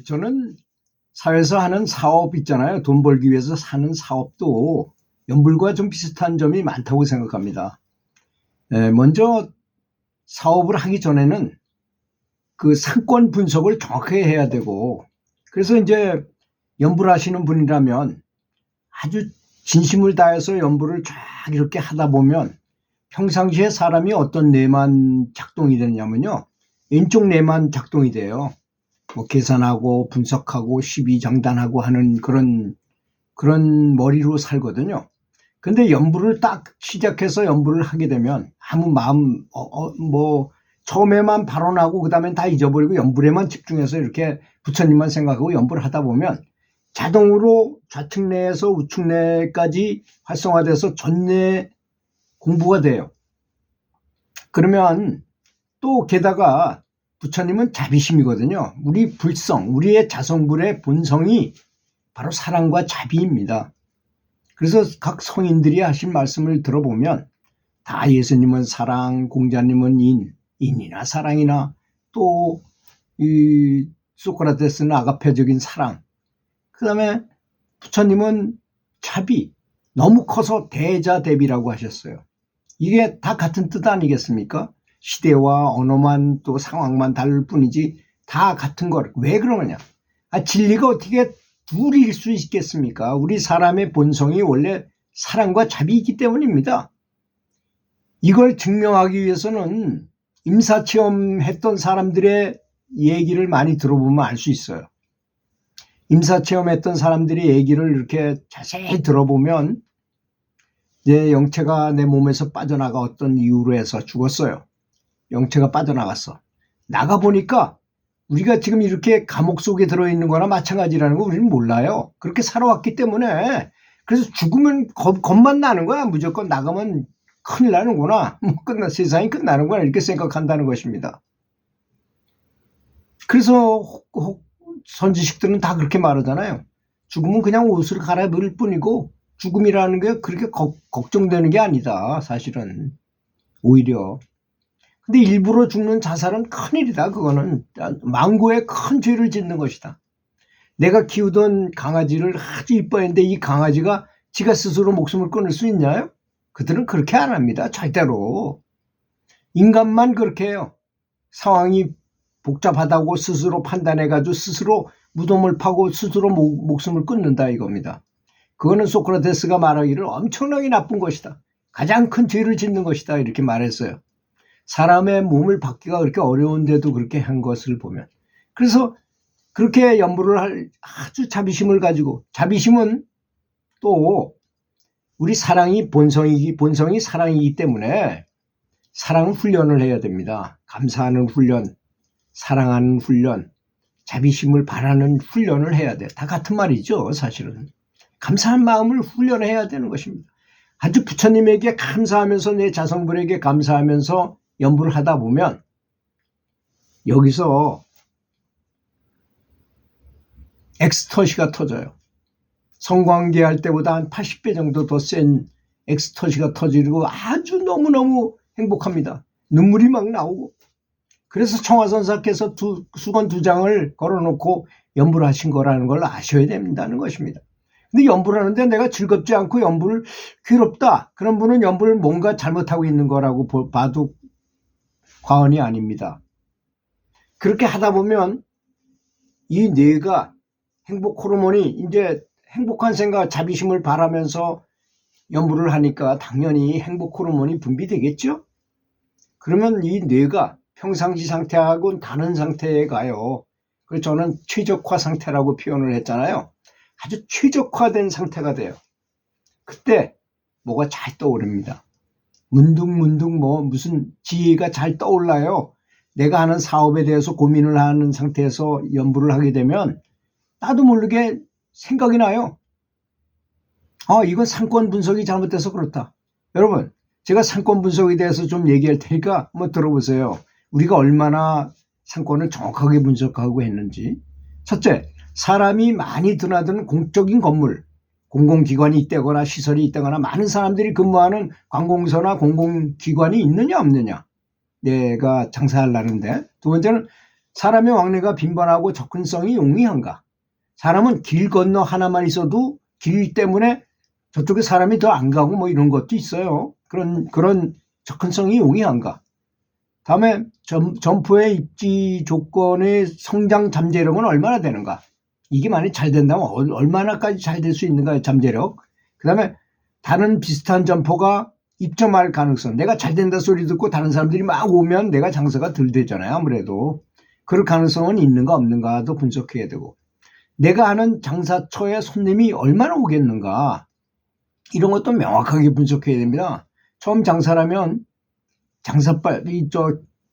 저는 사회에서 하는 사업 있잖아요. 돈 벌기 위해서 사는 사업도 연불과 좀 비슷한 점이 많다고 생각합니다. 먼저 사업을 하기 전에는 그 상권 분석을 정확하게 해야 되고, 그래서 이제 연불하시는 분이라면 아주 진심을 다해서 연불을 쫙 이렇게 하다 보면 평상시에 사람이 어떤 뇌만 작동이 되냐면요, 왼쪽 뇌만 작동이 돼요. 뭐 계산하고 분석하고 시비장단하고 하는 그런 머리로 살거든요. 근데 연불을 딱 시작해서 연불을 하게 되면 아무 마음 뭐 처음에만 발언하고 그다음엔 다 잊어버리고 연불에만 집중해서 이렇게 부처님만 생각하고 연불을 하다 보면 자동으로 좌측뇌에서 우측뇌까지 활성화돼서 전뇌 공부가 돼요. 그러면 또 게다가 부처님은 자비심이거든요. 우리 불성, 우리의 자성불의 본성이 바로 사랑과 자비입니다. 그래서 각 성인들이 하신 말씀을 들어보면 다 예수님은 사랑, 공자님은 인이나 사랑이나 또 이 소크라테스는 아가페적인 사랑, 그 다음에 부처님은 자비, 너무 커서 대자대비라고 하셨어요. 이게 다 같은 뜻 아니겠습니까? 시대와 언어만 또 상황만 다를 뿐이지 다 같은 걸. 왜 그러느냐? 진리가 어떻게 둘일 수 있겠습니까? 우리 사람의 본성이 원래 사랑과 자비이기 때문입니다. 이걸 증명하기 위해서는 임사체험했던 사람들의 얘기를 많이 들어보면 알 수 있어요. 임사체험했던 사람들의 얘기를 이렇게 자세히 들어보면 내 영체가 내 몸에서 빠져나가 어떤 이유로 해서 죽었어요. 영체가 빠져나갔어. 나가보니까 우리가 지금 이렇게 감옥 속에 들어있는 거나 마찬가지라는 거 우리는 몰라요. 그렇게 살아왔기 때문에. 그래서 죽으면 겁만 나는 거야. 무조건 나가면 큰일 나는구나. 세상이 끝나는구나. 이렇게 생각한다는 것입니다. 그래서 선지식들은 다 그렇게 말하잖아요. 죽으면 그냥 옷을 갈아입을 뿐이고 죽음이라는 게 그렇게 걱정되는 게 아니다. 사실은. 오히려. 근데 일부러 죽는 자살은 큰일이다. 그거는 망고에 큰 죄를 짓는 것이다. 내가 키우던 강아지를 아주 이뻐했는데 이 강아지가 지가 스스로 목숨을 끊을 수 있나요? 그들은 그렇게 안 합니다. 절대로. 인간만 그렇게 해요. 상황이 복잡하다고 스스로 판단해가지고 스스로 무덤을 파고 스스로 목숨을 끊는다 이겁니다. 그거는 소크라테스가 말하기를 엄청나게 나쁜 것이다. 가장 큰 죄를 짓는 것이다. 이렇게 말했어요. 사람의 몸을 받기가 그렇게 어려운데도 그렇게 한 것을 보면. 그래서 그렇게 연불을 할 아주 자비심을 가지고, 자비심은 또 우리 본성이 사랑이기 때문에 사랑 훈련을 해야 됩니다. 감사하는 훈련, 사랑하는 훈련, 자비심을 바라는 훈련을 해야 돼. 다 같은 말이죠, 사실은. 감사한 마음을 훈련해야 되는 것입니다. 아주 부처님에게 감사하면서 내 자성불에게 감사하면서 연불을 하다 보면 여기서 엑스터시가 터져요. 성관계 할 때보다 한 80배 정도 더 센 엑스터시가 터지고 아주 너무너무 행복합니다. 눈물이 막 나오고. 그래서 청화선사께서 수건 2장을 걸어놓고 연불하신 거라는 걸 아셔야 된다는 것입니다. 근데 연불하는데 내가 즐겁지 않고 연불을 괴롭다. 그런 분은 연불을 뭔가 잘못하고 있는 거라고 봐도 과언이 아닙니다. 그렇게 하다 보면 이 뇌가 행복 호르몬이 이제 행복한 생각, 자비심을 바라면서 연불을 하니까 당연히 행복 호르몬이 분비되겠죠? 그러면 이 뇌가 평상시 상태하고는 다른 상태에 가요. 그래서 저는 최적화 상태라고 표현을 했잖아요. 아주 최적화된 상태가 돼요. 그때 뭐가 잘 떠오릅니다. 문득문득 무슨 지혜가 잘 떠올라요. 내가 하는 사업에 대해서 고민을 하는 상태에서 연불을 하게 되면 나도 모르게 생각이 나요. 이건 상권 분석이 잘못돼서 그렇다. 여러분, 제가 상권 분석에 대해서 좀 얘기할 테니까 한번 들어보세요. 우리가 얼마나 상권을 정확하게 분석하고 했는지. 첫째, 사람이 많이 드나드는 공적인 건물, 공공기관이 있다거나 시설이 있다거나 많은 사람들이 근무하는 관공서나 공공기관이 있느냐 없느냐. 내가 장사하려는데. 두 번째는 사람의 왕래가 빈번하고 접근성이 용이한가? 사람은 길 건너 하나만 있어도 길 때문에 저쪽에 사람이 더 안 가고 뭐 이런 것도 있어요. 그런 접근성이 용이한가? 다음에 점포의 입지 조건의 성장 잠재력은 얼마나 되는가? 이게 만약 잘 된다면 얼마나까지 잘 될 수 있는가, 잠재력. 그 다음에 다른 비슷한 점포가 입점할 가능성. 내가 잘 된다 소리 듣고 다른 사람들이 막 오면 내가 장사가 덜 되잖아요. 아무래도. 그럴 가능성은 있는가 없는가도 분석해야 되고. 내가 하는 장사처에 손님이 얼마나 오겠는가. 이런 것도 명확하게 분석해야 됩니다. 처음 장사라면 장사빨,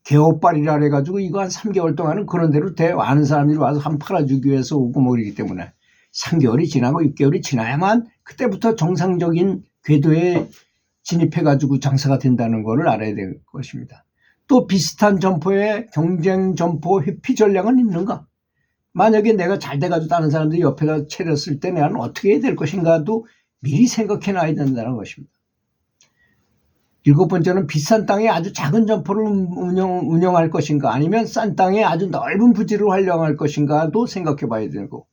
개업빨이라 해가지고 이거 한 3개월 동안은 그런 대로 아는 사람들이 와서 한 팔아주기 위해서 오고 뭐 그러기 때문에 3개월이 지나고 6개월이 지나야만 그때부터 정상적인 궤도에 진입해가지고 장사가 된다는 것을 알아야 될 것입니다. 또 비슷한 점포에 경쟁 점포 회피 전략은 있는가? 만약에 내가 잘 돼가지고 다른 사람들이 옆에다 차렸을 때 내가 어떻게 해야 될 것인가도 미리 생각해 놔야 된다는 것입니다. 7번째는 비싼 땅에 아주 작은 점포를 운영할 것인가 아니면 싼 땅에 아주 넓은 부지를 활용할 것인가도 생각해 봐야 되고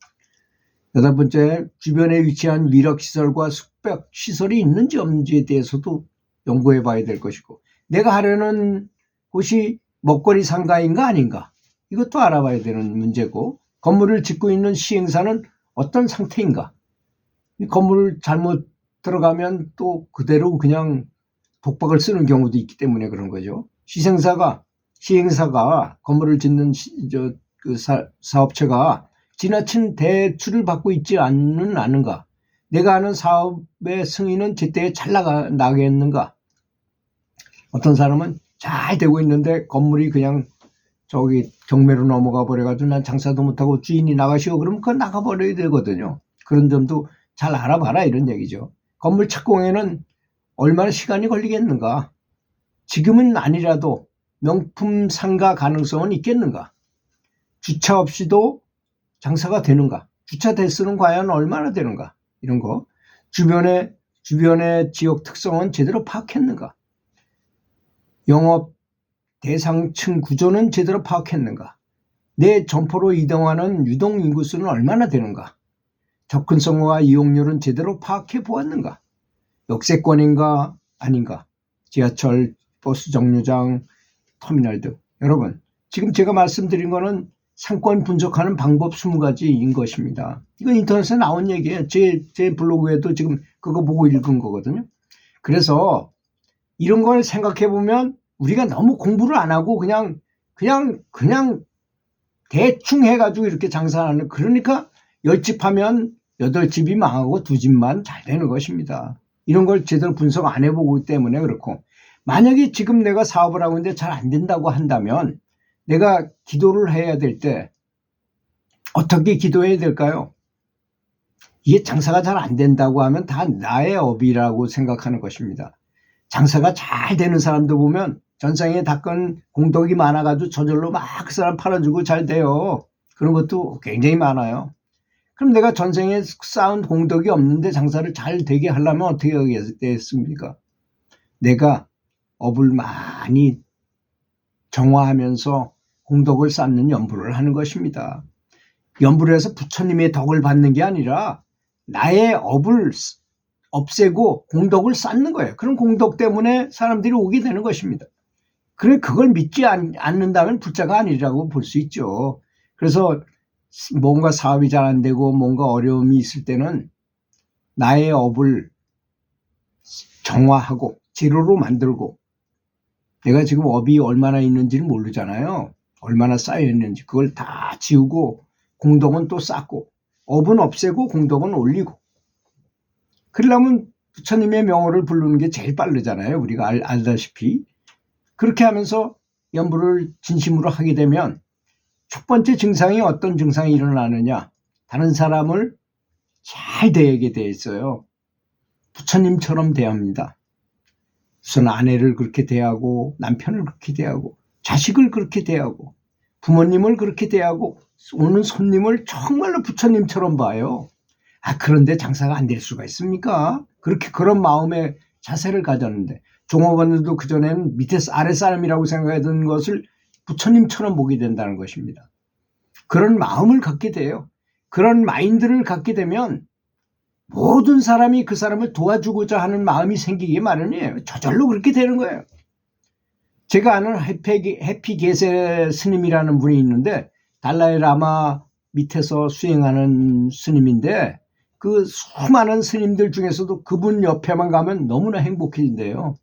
8번째 주변에 위치한 위력시설과 숙박시설이 있는지 없는지에 대해서도 연구해 봐야 될 것이고 내가 하려는 곳이 먹거리 상가인가 아닌가 이것도 알아봐야 되는 문제고 건물을 짓고 있는 시행사는 어떤 상태인가 이 건물을 잘못 들어가면 또 그대로 그냥 독박을 쓰는 경우도 있기 때문에 그런 거죠. 시행사가 건물을 짓는 사업체가 지나친 대출을 받고 있지 않는가? 내가 하는 사업의 승인은 제때 잘 나가겠는가? 어떤 사람은 잘 되고 있는데 건물이 그냥 경매로 넘어가 버려가지고 난 장사도 못하고 주인이 나가시오. 그러면 그건 나가버려야 되거든요. 그런 점도 잘 알아봐라 이런 얘기죠. 건물 착공에는 얼마나 시간이 걸리겠는가? 지금은 아니라도 명품 상가 가능성은 있겠는가? 주차 없이도 장사가 되는가? 주차 대수는 과연 얼마나 되는가? 이런 거. 주변의 지역 특성은 제대로 파악했는가? 영업 대상층 구조는 제대로 파악했는가? 내 점포로 이동하는 유동 인구수는 얼마나 되는가? 접근성과 이용률은 제대로 파악해 보았는가? 역세권인가 아닌가? 지하철, 버스 정류장, 터미널 등. 여러분, 지금 제가 말씀드린 거는 상권 분석하는 방법 20가지인 것입니다. 이건 인터넷에 나온 얘기예요. 제 블로그에도 지금 그거 보고 읽은 거거든요. 그래서 이런 걸 생각해 보면 우리가 너무 공부를 안 하고 그냥 대충 해가지고 이렇게 장사하는 그러니까 10집 하면 8집이 망하고 2집만 잘 되는 것입니다. 이런 걸 제대로 분석 안 해보기 때문에 그렇고 만약에 지금 내가 사업을 하고 있는데 잘 안 된다고 한다면 내가 기도를 해야 될 때 어떻게 기도해야 될까요? 이게 장사가 잘 안 된다고 하면 다 나의 업이라고 생각하는 것입니다. 장사가 잘 되는 사람도 보면 전생에 닦은 공덕이 많아가지고 저절로 막 그 사람 팔아주고 잘 돼요. 그런 것도 굉장히 많아요. 그럼 내가 전생에 쌓은 공덕이 없는데 장사를 잘 되게 하려면 어떻게 하겠습니까? 내가 업을 많이 정화하면서 공덕을 쌓는 연부를 하는 것입니다. 연부를 해서 부처님의 덕을 받는 게 아니라 나의 업을 없애고 공덕을 쌓는 거예요. 그런 공덕 때문에 사람들이 오게 되는 것입니다. 그걸 믿지 않는다면 부자가 아니라고 볼 수 있죠. 그래서 뭔가 사업이 잘 안 되고 뭔가 어려움이 있을 때는 나의 업을 정화하고 재료로 만들고 내가 지금 업이 얼마나 있는지를 모르잖아요. 얼마나 쌓여 있는지 그걸 다 지우고 공덕은 또 쌓고 업은 없애고 공덕은 올리고 그러려면 부처님의 명호를 부르는 게 제일 빠르잖아요. 우리가 알다시피 그렇게 하면서 연부를 진심으로 하게 되면 첫 번째 증상이 어떤 증상이 일어나느냐 다른 사람을 잘 대하게 돼 있어요. 부처님처럼 대합니다. 우선 아내를 그렇게 대하고 남편을 그렇게 대하고 자식을 그렇게 대하고 부모님을 그렇게 대하고 오는 손님을 정말로 부처님처럼 봐요. 그런데 장사가 안 될 수가 있습니까? 그런 마음의 자세를 가졌는데 종업원들도 그전에는 밑에 아랫사람이라고 생각하던 것을 부처님처럼 보게 된다는 것입니다. 그런 마음을 갖게 돼요. 그런 마인드를 갖게 되면 모든 사람이 그 사람을 도와주고자 하는 마음이 생기기 마련이에요. 저절로 그렇게 되는 거예요. 제가 아는 해피 게세 스님이라는 분이 있는데 달라이 라마 밑에서 수행하는 스님인데 그 수많은 스님들 중에서도 그분 옆에만 가면 너무나 행복해진대요.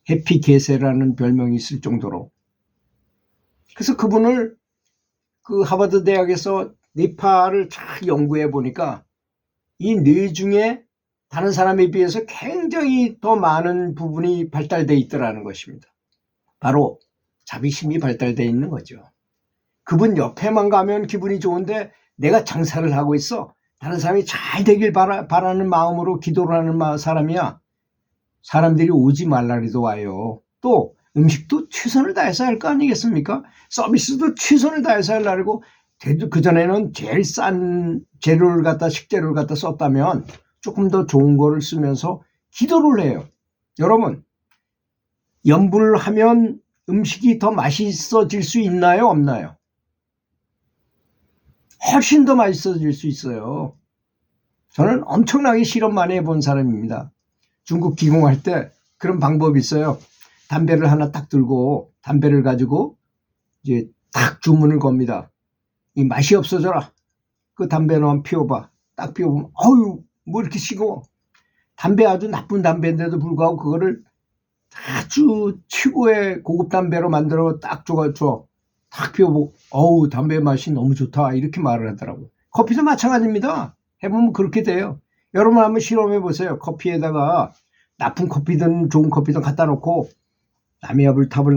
해피 게세라는 별명이 있을 정도로. 그래서 그분을 그 하버드 대학에서 뇌파를 잘 연구해 보니까 이 뇌 중에 다른 사람에 비해서 굉장히 더 많은 부분이 발달되어 있더라는 것입니다. 바로 자비심이 발달되어 있는 거죠. 그분 옆에만 가면 기분이 좋은데 내가 장사를 하고 있어. 다른 사람이 잘 되길 바라는 마음으로 기도를 하는 사람이야. 사람들이 오지 말라리도 와요. 또 음식도 최선을 다해서 할 거 아니겠습니까? 서비스도 최선을 다해서 하려고 그전에는 제일 싼 식재료를 갖다 썼다면 조금 더 좋은 거를 쓰면서 기도를 해요. 여러분, 염불을 하면 음식이 더 맛있어질 수 있나요? 없나요? 훨씬 더 맛있어질 수 있어요. 저는 엄청나게 실험 많이 해본 사람입니다. 중국 기공할 때 그런 방법이 있어요. 담배를 하나 딱 들고 담배를 가지고 이제 딱 주문을 겁니다. 이 맛이 없어져라. 그 담배는 한번 피워봐. 딱 피워보면 어휴 뭐 이렇게 식어. 담배 아주 나쁜 담배인데도 불구하고 그거를 아주 최고의 고급 담배로 만들어 딱 줘. 딱 피워보고 어우 담배 맛이 너무 좋다 이렇게 말을 하더라고요. 커피도 마찬가지입니다. 해보면 그렇게 돼요. 여러분 한번 실험해 보세요. 커피에다가 나쁜 커피든 좋은 커피든 갖다 놓고 나미아불탑을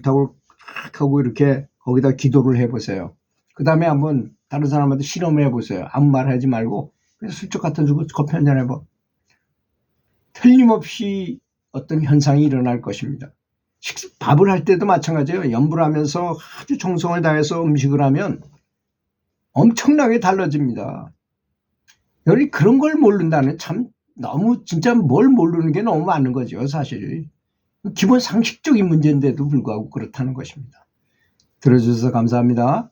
탁 하고 이렇게 거기다 기도를 해보세요. 그 다음에 한번 다른 사람한테 실험을 해보세요. 아무 말 하지 말고 그냥 슬쩍 갖다 주고 커피 한잔 해봐. 틀림없이 어떤 현상이 일어날 것입니다. 밥을 할 때도 마찬가지예요. 염불을 하면서 아주 정성을 다해서 음식을 하면 엄청나게 달라집니다. 여기 그런 걸 모른다는 참 너무 진짜 뭘 모르는 게 너무 많은 거죠. 사실 기본 상식적인 문제인데도 불구하고 그렇다는 것입니다. 들어주셔서 감사합니다.